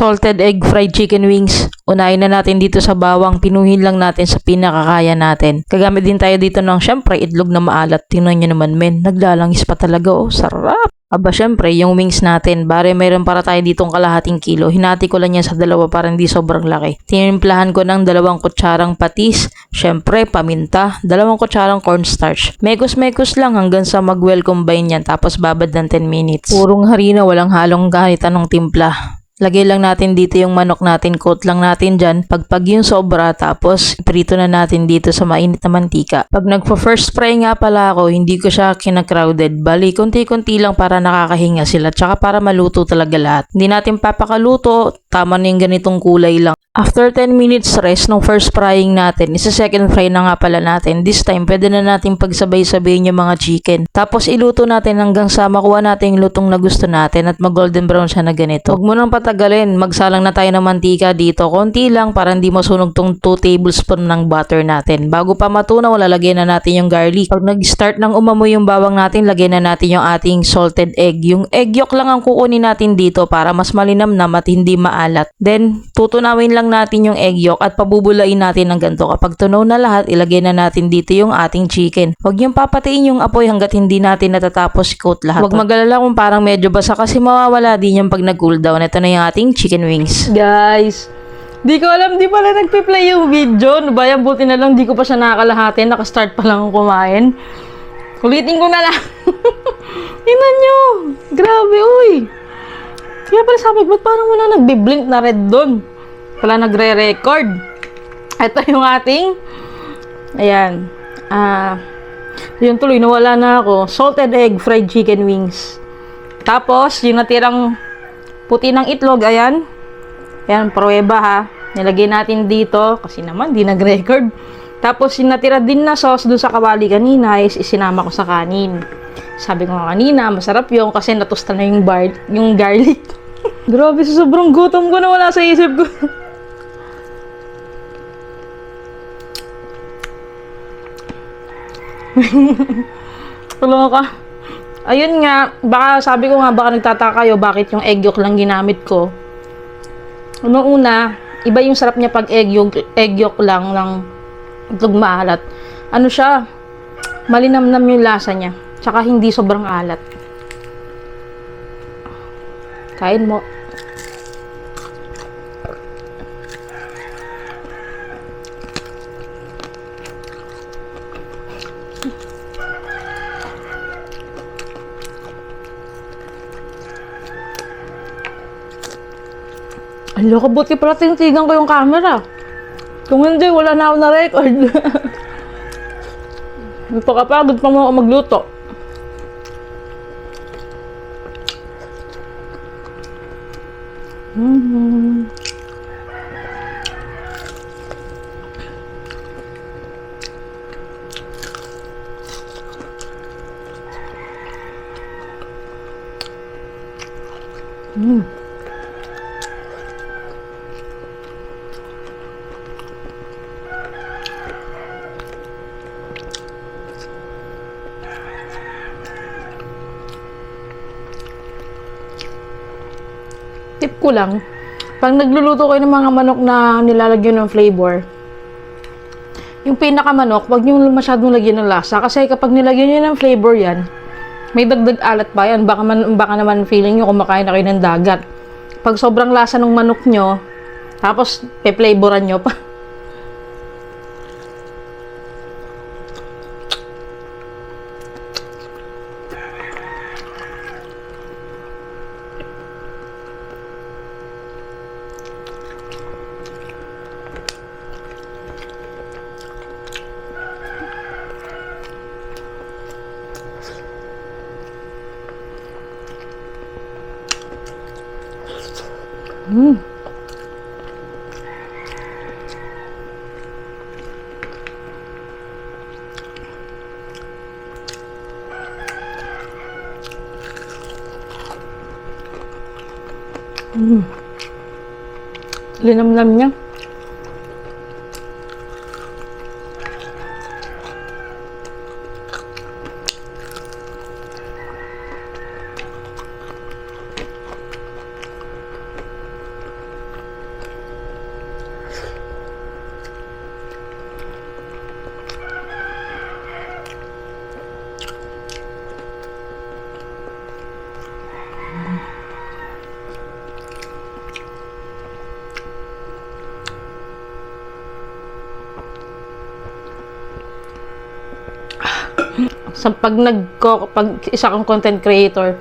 salted egg fried chicken wings. Unahin na natin dito sa bawang, pinuhin lang natin sa pinakakaya natin. Gagamit din tayo dito ng syempre itlog na maalat. Tingnan nyo naman men, naglalangis pa talaga oh, sarap. Aba syempre, yung wings natin, bare meron para tayo ditong kalahating kilo. Hinati ko lang yan sa dalawa para hindi sobrang laki. Tinimplahan ko ng 2 kutsarang patis, syempre paminta, 2 kutsarang cornstarch. Mekos-mekos lang hanggang sa mag-well combine yan, tapos babad ng 10 minutes. Purong harina, walang halong kahit anong timpla. Lagay lang natin dito yung manok natin, coat lang natin dyan. Pagpag yung sobra, tapos prito na natin dito sa mainit na mantika. Pag nagpo-first fry nga pala ako, hindi ko siya kinakrowded. Bali, konti-konti lang para nakakahinga sila, tsaka para maluto talaga lahat. Hindi natin papakaluto, tama na yung ganitong kulay lang. After 10 minutes rest ng first frying natin, isa second fry na nga pala natin. This time, pwede na natin pagsabay-sabayin yung mga chicken. Tapos iluto natin hanggang sa makuha natin yung lutong na gusto natin at mag-golden brown siya na ganito. Huwag mo nang patagalin, magsalang na tayo ng mantika dito. Konti lang para hindi masunog tong 2 tablespoon ng butter natin. Bago pa matunaw, lalagyan na natin yung garlic. Pag nag-start ng umamoy yung bawang natin, lagyan na natin yung ating salted egg. Yung egg yolk lang ang kukunin natin dito para mas malinamnam at hindi maalat. Then, tutunawin lang natin yung egg yolk at pabubulain natin ng ganito. Kapag tunaw na lahat, ilagay na natin dito yung ating chicken. Huwag yung papatiin yung apoy hanggat hindi natin natatapos coat lahat. Huwag magalala kung parang medyo basa kasi mawawala din yung pag nag-cool down. Ito na yung ating chicken wings. Guys, di ko alam, di pala nagpe-play yung video. No ba yan? Buti na lang, di ko pa siya nakakalahati. Naka-start pa lang ako kumain. Ulitin ko na lang. Tingnan nyo. Grabe, uy. Kaya pala sabi, ba't parang wala nagbi-blink na red doon? Wala nagre-record. Ito yung ating, ayan, yun tuloy, nawala na ako. Salted egg fried chicken wings. Tapos, yung natirang puti ng itlog, ayan. Ayan, pruweba ha. Nilagay natin dito, kasi naman, di nag-record. Tapos, yung natira din na sauce doon sa kawali kanina, is isinama ko sa kanin. Sabi ko nga kanina, masarap yung kasi natusta na yung garlic. Grabe, sobrang gutom ko na wala sa isip ko. Tulungan ka. Ayun nga, baka sabi ko nga, baka nagtataka kayo bakit yung egg yolk lang ginamit ko. Una, iba yung sarap niya pag egg yolk lang ng itlog maalat. Ano siya, malinamnam yung lasa niya. Tsaka hindi sobrang alat. Kain mo. Ang loko, buti pala tinitigan ko yung camera. Kung hindi, wala na ako na-record. Napakapagod pa mo ako magluto. Tip ko lang, pag nagluluto kayo ng mga manok na nilalagyan ng flavor, yung pinakamanok, wag nyo masyadong lagyan ng lasa. Kasi kapag nilagyan nyo ng flavor yan, may dagdag alat pa yan. Baka naman feeling nyo kumakain na kayo ng dagat. Pag sobrang lasa ng manok nyo, tapos pe-flavoran nyo pa. Linamnam niya. pag isa kang content creator,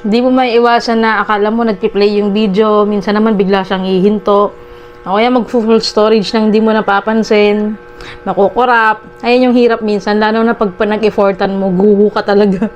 hindi mo may iwasan na akala mo nagpi-play yung video, minsan naman bigla siyang hihinto. O kaya mag-full storage nang hindi mo napapansin, makukurap. Ayan yung hirap minsan, lalo na pag nag-effortan mo, guho ka talaga.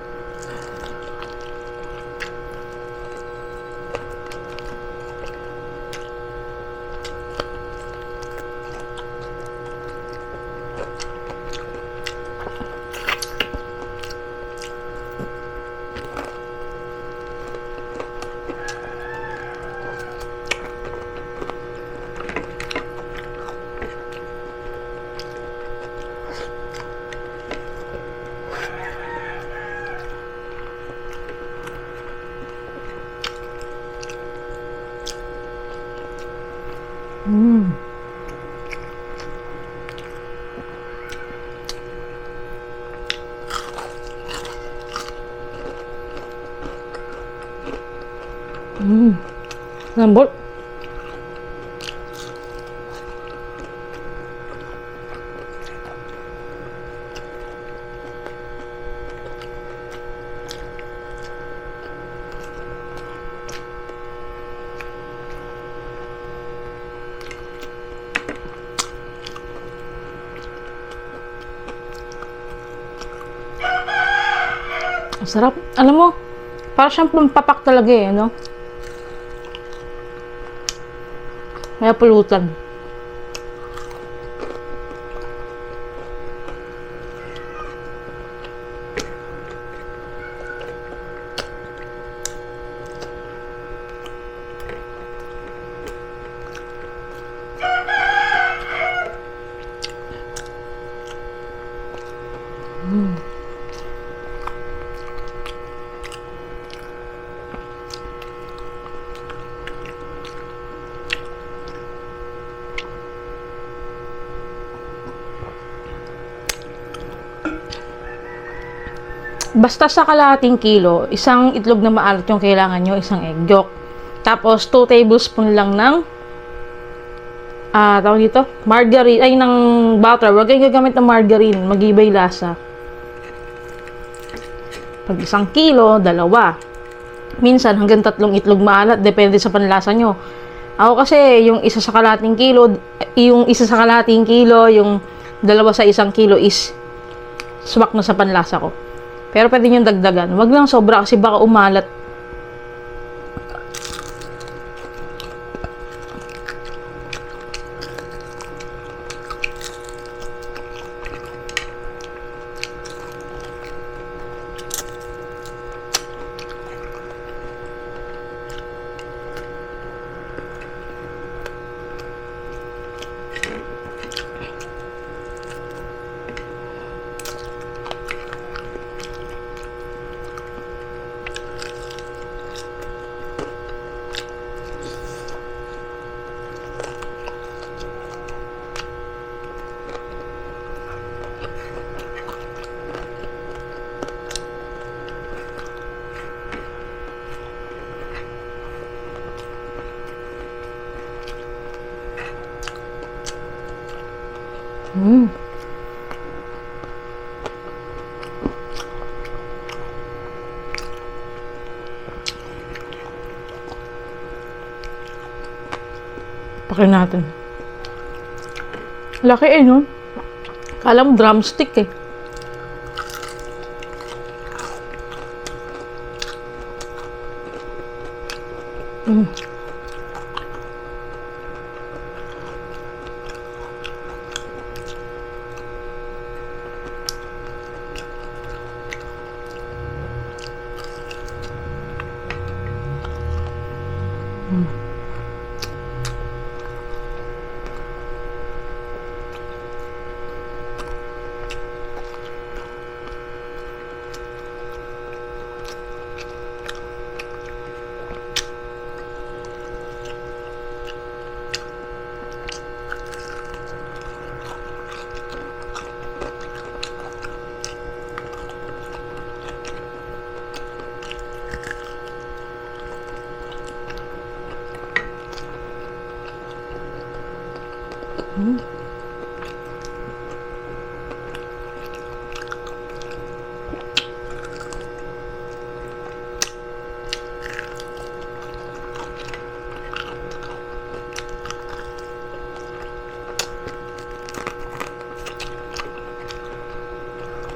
Lambot. Ang sarap. Alam mo, parang siyang pampapak talaga eh, no? Kaya pulutan. Basta sa kalahating kilo, isang itlog na maalat yung kailangan nyo, isang egg yolk. Tapos, 2 tablespoon lang ng tawag dito, margarine, ay ng butter. Huwag kayong gagamit ng margarine, mag-ibay lasa. Pag 1 kilo, 2. Minsan, hanggang 3 itlog maalat, depende sa panlasa nyo. Ako kasi, yung isa sa kalahating kilo, yung 2 sa 1 kilo is swak na sa panlasa ko. Pero pwede nyo dagdagan. Wag lang sobra kasi baka umalat. Pakin natin. Laki eh, no? Kala mo drumstick eh.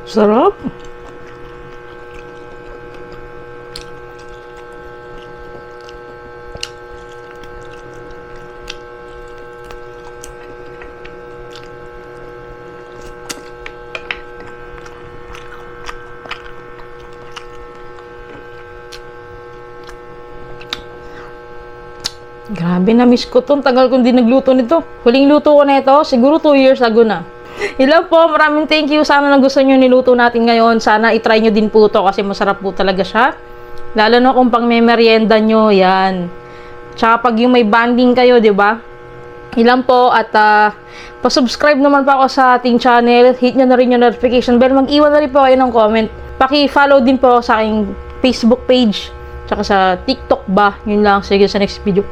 Sarap. Grabe, na-miss ko to. Tagal kong di nagluto nito. Huling luto ko na ito, siguro 2 years ago na. Hello po, maraming thank you. Sana gusto nyo niluto natin ngayon. Sana itry nyo din po to kasi masarap po talaga siya. Lalo na kung pang may merienda nyo, yan. Tsaka pag yung may banding kayo, di ba? Ilan po at pa-subscribe naman po ako sa ating channel. Hit nyo na rin yung notification bell. Mag-iwan na rin po kayo ng comment. Paki-follow din po sa aking Facebook page. Tsaka sa TikTok ba. Yun lang. Sige sa next video.